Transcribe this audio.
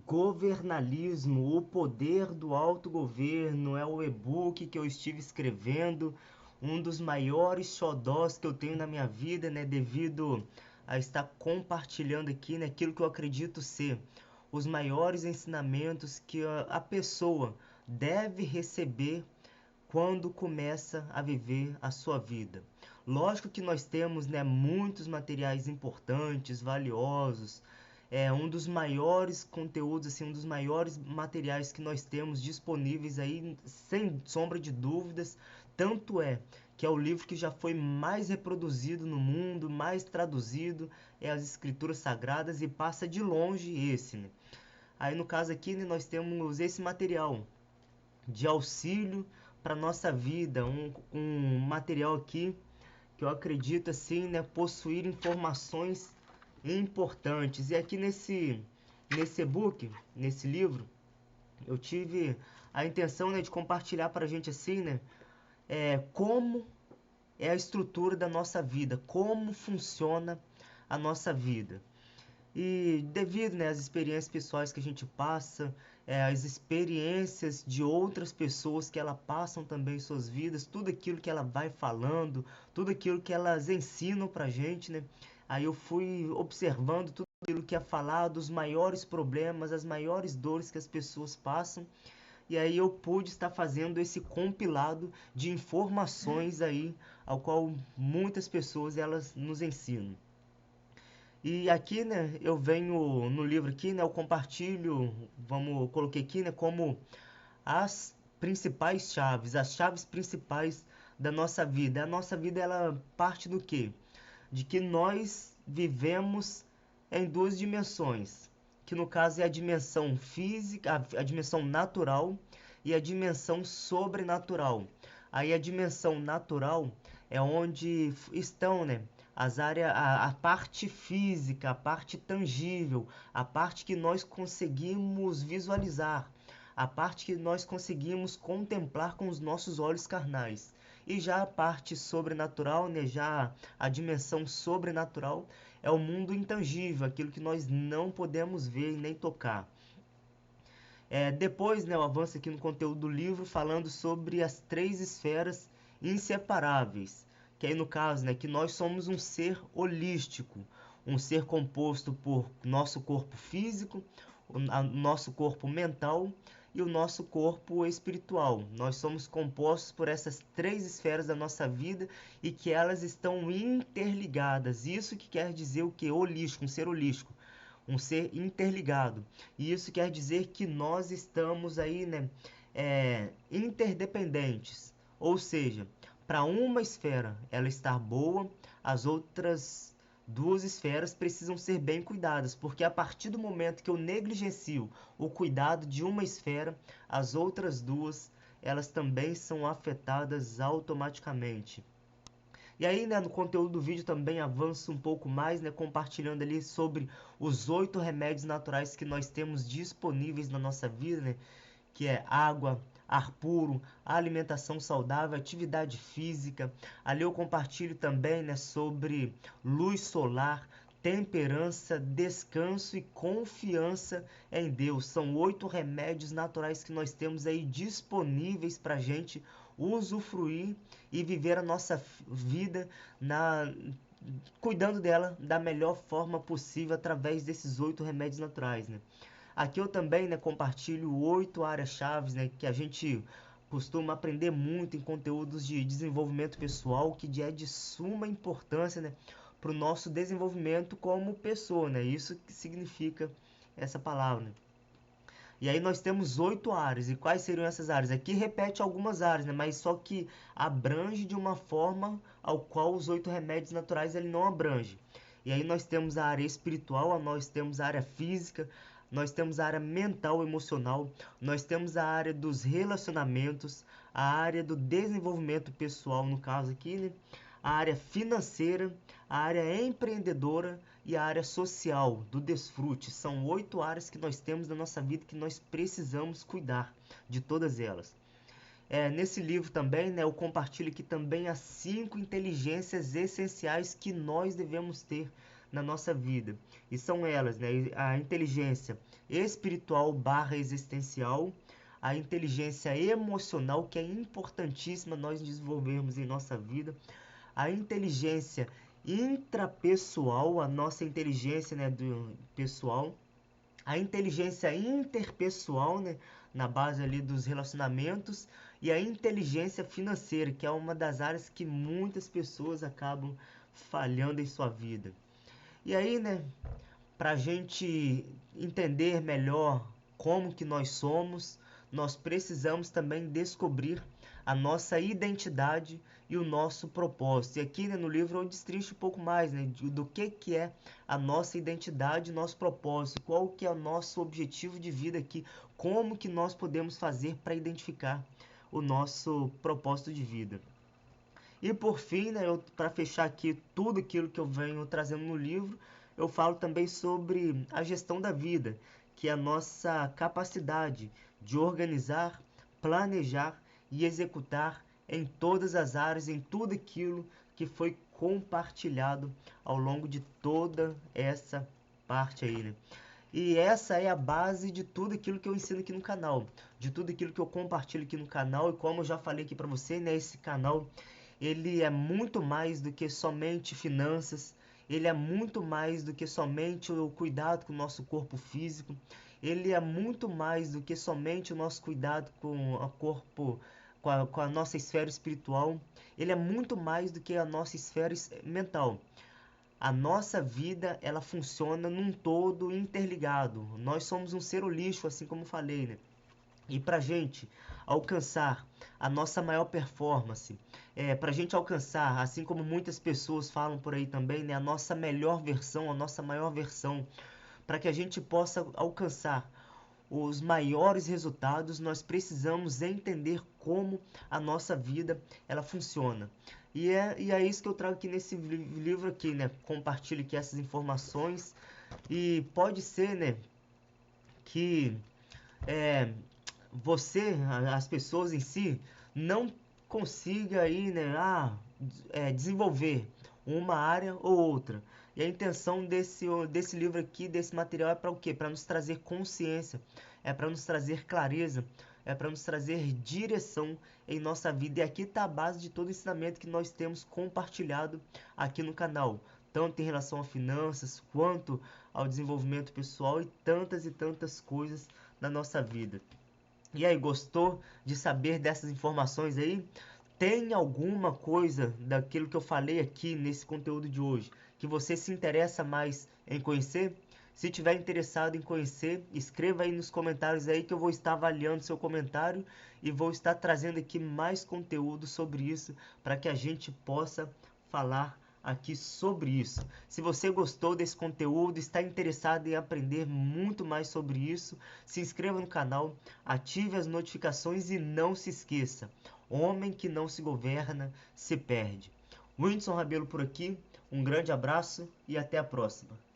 Governalismo, o poder do autogoverno, é o e-book que eu estive escrevendo, um dos maiores xodós que eu tenho na minha vida, né, devido a estar compartilhando aqui, né, aquilo que eu acredito ser os maiores ensinamentos que a pessoa deve receber quando começa a viver a sua vida. Lógico que nós temos, né, muitos materiais importantes, valiosos. É um dos maiores conteúdos, assim, um dos maiores materiais que nós temos disponíveis aí, sem sombra de dúvidas. Tanto é que é o livro que já foi mais reproduzido no mundo, mais traduzido, é as Escrituras Sagradas e passa de longe esse, né? Aí no caso aqui, né, nós temos esse material de auxílio para nossa vida, um material aqui que eu acredito assim, né, possuir informações importantes. E aqui nesse e-book, nesse livro, eu tive a intenção, né, de compartilhar para a gente assim, né, como é a estrutura da nossa vida, como funciona a nossa vida. E devido, né, às experiências pessoais que a gente passa, as experiências de outras pessoas que ela passam também em suas vidas, tudo aquilo que ela vai falando, tudo aquilo que elas ensinam pra gente, né? Aí eu fui observando tudo aquilo que é falado, os maiores problemas, as maiores dores que as pessoas passam, e aí eu pude estar fazendo esse compilado de informações aí, ao qual muitas pessoas elas nos ensinam. E aqui, né, eu venho no livro aqui, né, eu compartilho, coloquei aqui, né, como as principais chaves, as chaves principais da nossa vida. A nossa vida, ela parte do quê? De que nós vivemos em duas dimensões, que no caso é a dimensão física, a dimensão natural e a dimensão sobrenatural. Aí a dimensão natural é onde estão, né, as áreas, a parte física, a parte tangível, a parte que nós conseguimos visualizar, a parte que nós conseguimos contemplar com os nossos olhos carnais. E já a parte sobrenatural, né, já a dimensão sobrenatural é o mundo intangível, aquilo que nós não podemos ver e nem tocar. Depois, né, eu avanço aqui no conteúdo do livro falando sobre as três esferas inseparáveis, que aí no caso, né, que nós somos um ser holístico, um ser composto por nosso corpo físico, nosso corpo mental e o nosso corpo espiritual. Nós somos compostos por essas três esferas da nossa vida e que elas estão interligadas. Isso que quer dizer o que? Holístico, um ser holístico, um ser interligado. E isso quer dizer que nós estamos aí, né, interdependentes. Ou seja, para uma esfera ela estar boa, as outras duas esferas precisam ser bem cuidadas, porque a partir do momento que eu negligencio o cuidado de uma esfera, as outras duas elas também são afetadas automaticamente. E aí, né, no conteúdo do vídeo também avanço um pouco mais, né, compartilhando ali sobre os 8 remédios naturais que nós temos disponíveis na nossa vida, né, que é água, ar puro, alimentação saudável, atividade física. Ali eu compartilho também, né, sobre luz solar, temperança, descanso e confiança em Deus. São 8 remédios naturais que nós temos aí disponíveis para a gente usufruir e viver a nossa vida na cuidando dela da melhor forma possível através desses 8 remédios naturais, né? Aqui eu também, né, compartilho 8 áreas-chave, né, que a gente costuma aprender muito em conteúdos de desenvolvimento pessoal, que é de suma importância, né, para o nosso desenvolvimento como pessoa, né? Isso que significa essa palavra, né? E aí nós temos 8 áreas. E quais seriam essas áreas? Aqui repete algumas áreas, né? Mas só que abrange de uma forma ao qual os 8 remédios naturais ele não abrange. E aí nós temos a área espiritual, nós temos a área física, nós temos a área mental, emocional, nós temos a área dos relacionamentos, a área do desenvolvimento pessoal, no caso aqui, né? A área financeira, a área empreendedora e a área social, do desfrute. São 8 áreas que nós temos na nossa vida que nós precisamos cuidar de todas elas. Nesse livro também, né, eu compartilho aqui também as 5 inteligências essenciais que nós devemos ter na nossa vida. E são elas, né? A inteligência espiritual barra existencial, a inteligência emocional, que é importantíssima nós desenvolvermos em nossa vida, a inteligência intrapessoal, a nossa inteligência, né, do pessoal, a inteligência interpessoal, né, na base ali dos relacionamentos, e a inteligência financeira, que é uma das áreas que muitas pessoas acabam falhando em sua vida. E aí, né, para a gente entender melhor como que nós somos, nós precisamos também descobrir a nossa identidade e o nosso propósito. E aqui, né, no livro eu destrincho um pouco mais, né, do que é a nossa identidade, nosso propósito, qual que é o nosso objetivo de vida aqui, como que nós podemos fazer para identificar o nosso propósito de vida. E por fim, né, para fechar aqui tudo aquilo que eu venho trazendo no livro, eu falo também sobre a gestão da vida, que é a nossa capacidade de organizar, planejar e executar em todas as áreas, em tudo aquilo que foi compartilhado ao longo de toda essa parte aí, né? E essa é a base de tudo aquilo que eu ensino aqui no canal, de tudo aquilo que eu compartilho aqui no canal. E como eu já falei aqui para você, né, esse canal ele é muito mais do que somente finanças, ele é muito mais do que somente o cuidado com o nosso corpo físico, ele é muito mais do que somente o nosso cuidado com o corpo, com a nossa esfera espiritual, ele é muito mais do que a nossa esfera mental. A nossa vida, ela funciona num todo interligado. Nós somos um ser holístico, assim como falei, né? E para a gente alcançar a nossa maior performance, para a gente alcançar, assim como muitas pessoas falam por aí também, né, a nossa melhor versão, a nossa maior versão, para que a gente possa alcançar os maiores resultados, nós precisamos entender como a nossa vida ela funciona. E é isso que eu trago aqui nesse livro aqui, né? Compartilho aqui essas informações e pode ser, né, que é, você, as pessoas em si, não consiga aí, né, desenvolver uma área ou outra. E a intenção desse livro aqui, desse material, é para o quê? Para nos trazer consciência, é para nos trazer clareza, é para nos trazer direção em nossa vida. E aqui está a base de todo o ensinamento que nós temos compartilhado aqui no canal, tanto em relação a finanças, quanto ao desenvolvimento pessoal e tantas coisas na nossa vida. E aí, gostou de saber dessas informações aí? Tem alguma coisa daquilo que eu falei aqui nesse conteúdo de hoje que você se interessa mais em conhecer? Se tiver interessado em conhecer, escreva aí nos comentários aí que eu vou estar avaliando seu comentário e vou estar trazendo aqui mais conteúdo sobre isso para que a gente possa falar aqui sobre isso. Se você gostou desse conteúdo, está interessado em aprender muito mais sobre isso, se inscreva no canal, ative as notificações e não se esqueça: homem que não se governa se perde. Whindersson Rabelo por aqui, um grande abraço e até a próxima.